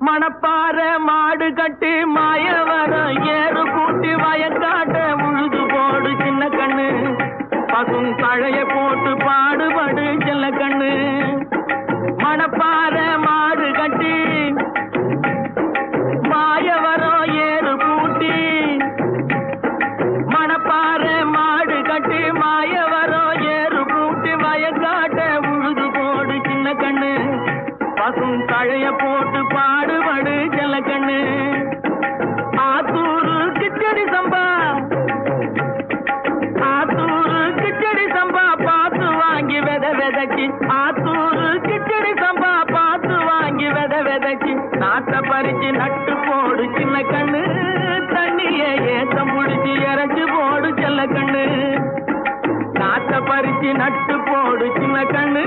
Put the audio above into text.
மணப்பாற மாடு கட்டி மாயவரம் ஏறு கூட்டி வயக்காட்ட உழுது போடு சின்ன கண்ணு பசும் தழைய போட்டு பாடுபடு செல்ல கண்ணு மணப்பாற மாடு கட்டி மாயவரம் ஏறு கூட்டி மணப்பாற மாடு கட்டி மாயவரம் ஏறு கூட்டி வயக்காட்ட உழுது போடு சின்ன கண்ணு பசும் தழைய போட்டு பாடுபடு செல்ல கண்ணு ஆத்தூரு கிச்சடி சம்பா ஆத்தூரு கிச்சடி சம்பா பார்த்து வாங்கி விதைச்சி ஆத்தூரு கிச்சடி சம்பா பார்த்து வாங்கி விதைச்சி நாட்டை பறிச்சு நட்டு போடு சின்ன கண்ணு தண்ணிய ஏத்தம் புடிச்சு இறச்சி போடு செல்ல கண்ணு நாட்டை பறிச்சு நட்டு போடு சின்ன கண்ணு